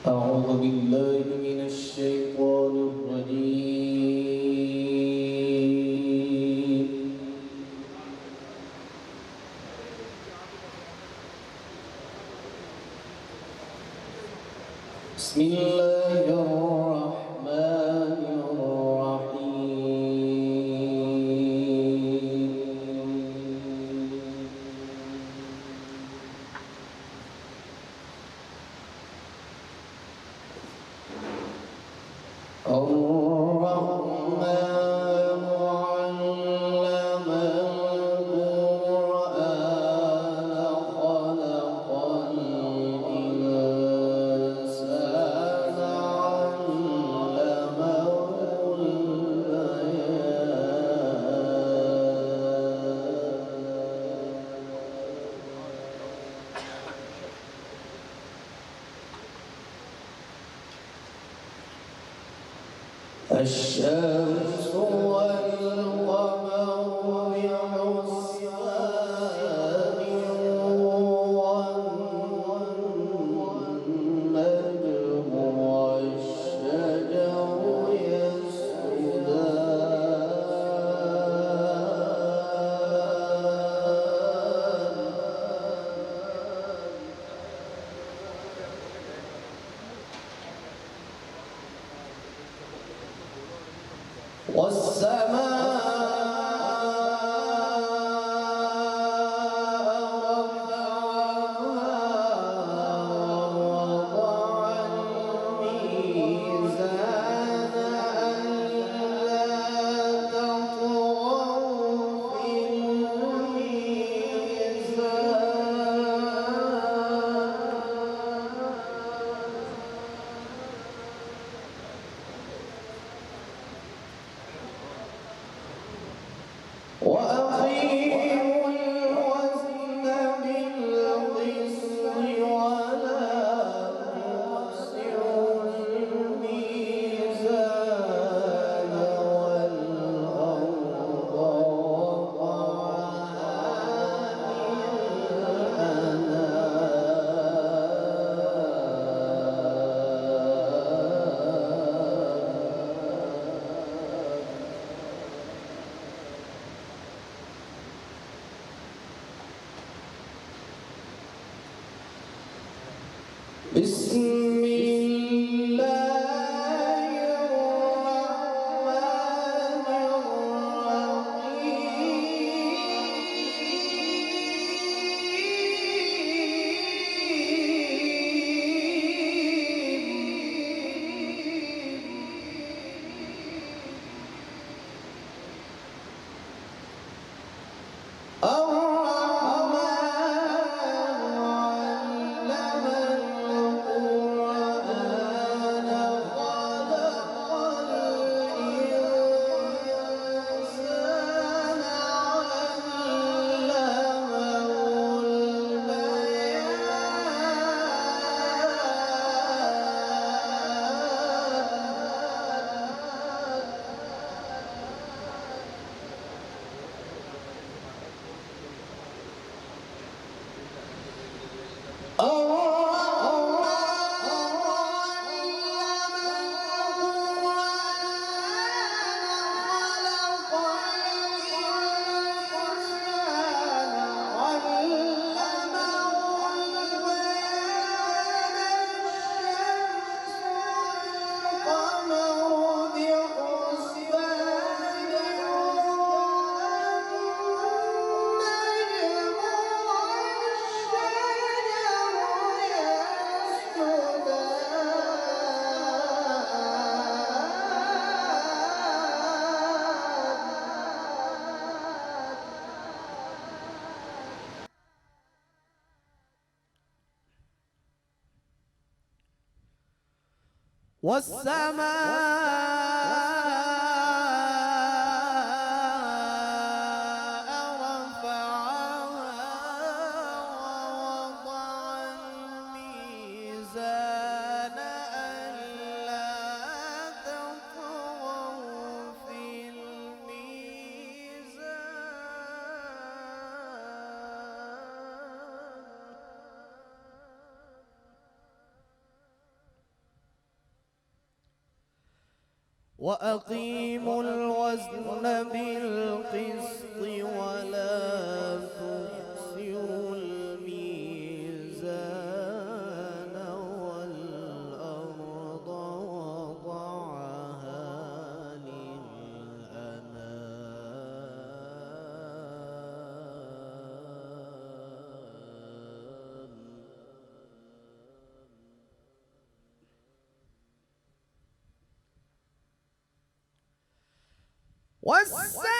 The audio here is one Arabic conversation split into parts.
أعوذ بالله من الشيطان الرجيم. بسم الله الرحمن الرحيم. الشمس والقمر بحسبان والنجم والشجر يسجدان وأقيموا الوزن بالقسط ولا تخسروا الميزان والأرض بسم الله الرحمن والسماء رفعها ووضع الميزان ألا تطغوا في الميزان وأقيموا الوزن بالقسط ولا تخسروا الميزان والأرض وضعها والسماء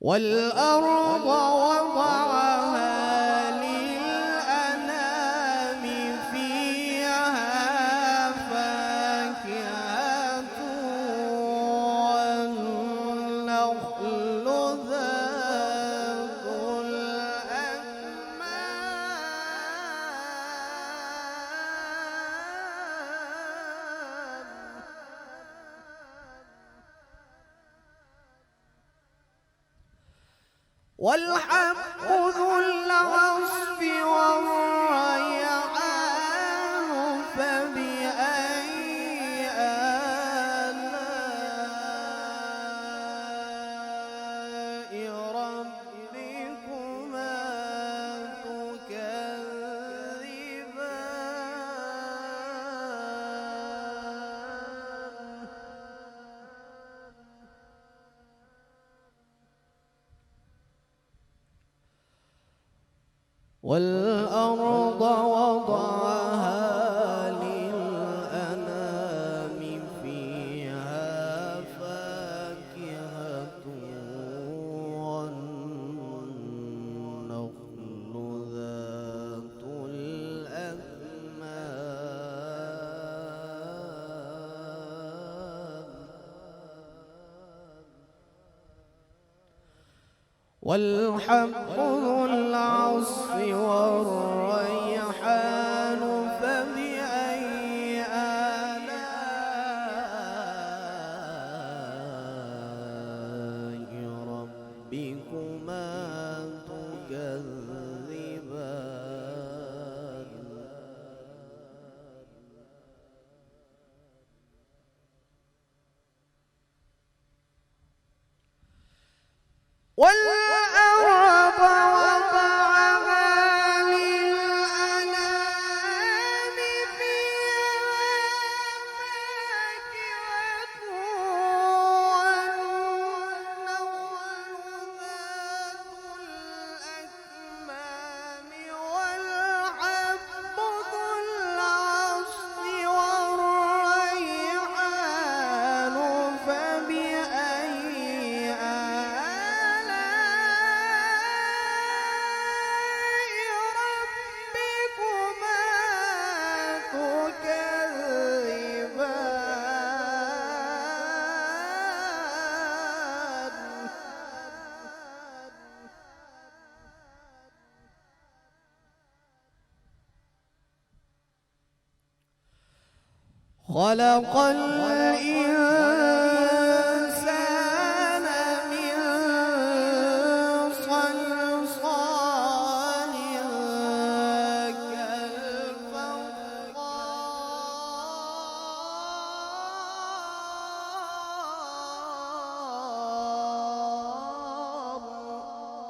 والأرض وضعها للأنام فيها فاكهة والنخل ذات والحب ذو العصف والريحان فبأي آلاء ربكما تكذبان والأرض وضعها للأنام فيها فاكهة والنخل ذات الأكمام والحب ذو العصف والريحان فبأي آلاء ربكما تكذبان والأرض وضعها للأنام فيها فاكهة والنخل ذات الأكمام والحب ذو العصف والريحان فبأي خلق الإنسان من صلصال كالفخار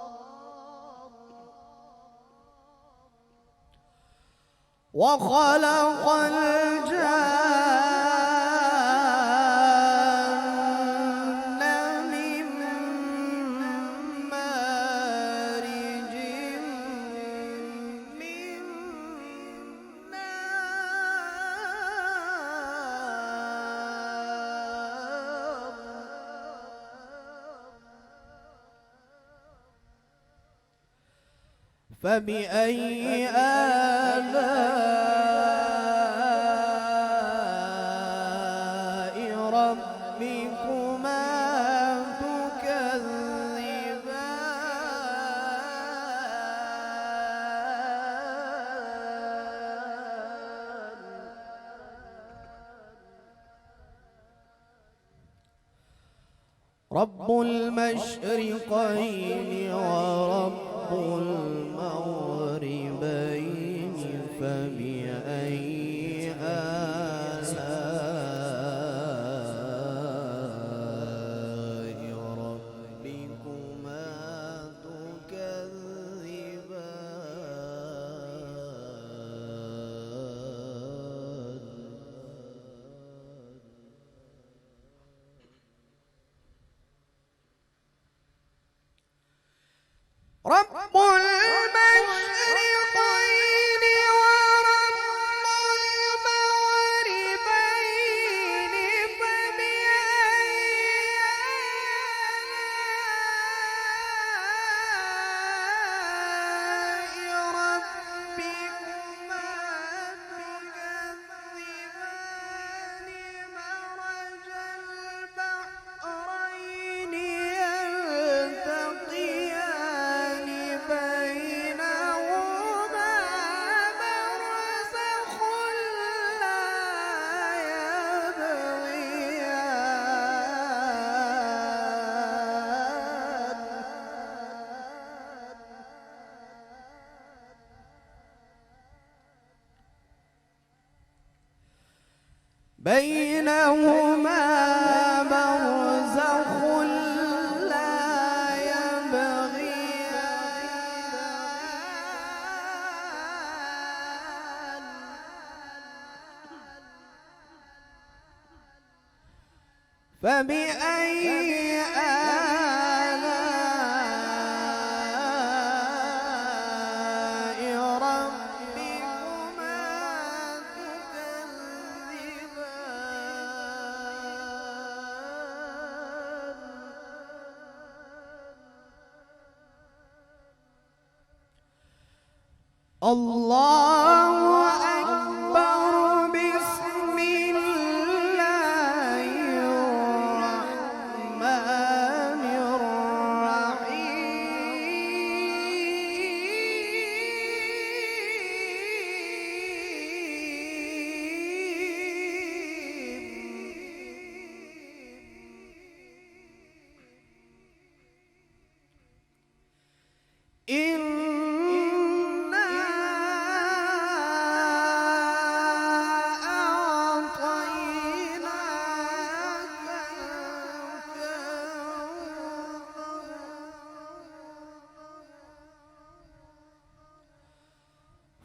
وخلق الجان من مارج فبأي آلاء ربكما تكذبان رب المشرقين ورب المغربين فبأي آلاء ربكما تكذبان رب المشرقين ورب المغربين فبأي آلاء ربكما تكذبان مرج البحرين يلتقيان بينهما برزخ لا يبغيان بينهما برزخ لا يبغيان فبأي آلاء ربكما تكذبان الله أكبر بسم الله الرحمن الرحيم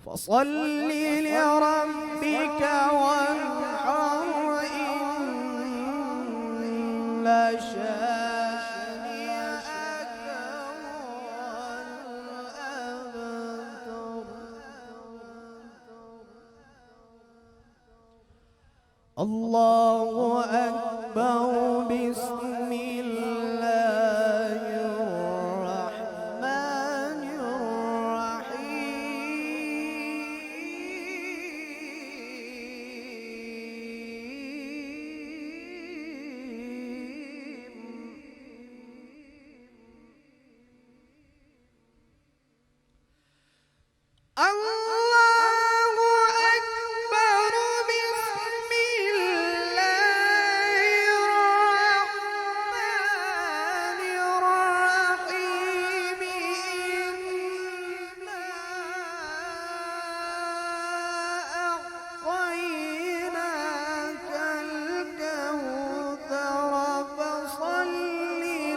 فصل لربك وانحر إن شانئك هو الأبتر الله أكبر بسم الله الرحمن الرحيم الله أكبر بسم الله الرحمن الرحيم إنا أعطيناك الكوثر فصل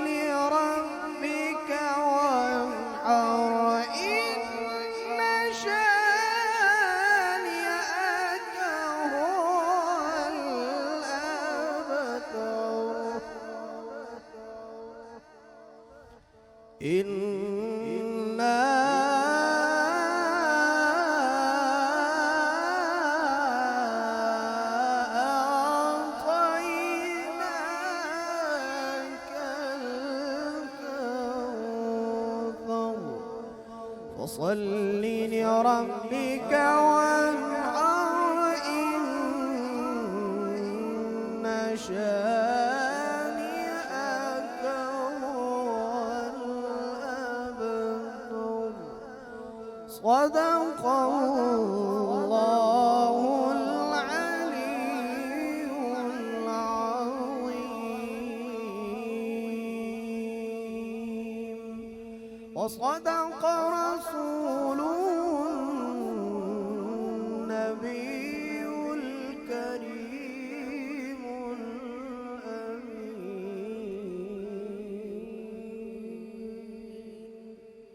لربك وانحر إن شانئك هو الأبتر إنا أعطيناك الكوثر فصل لربك وانحر إن شانئك هو الأبتر. صدق الله العلي العظيم وصدق رسوله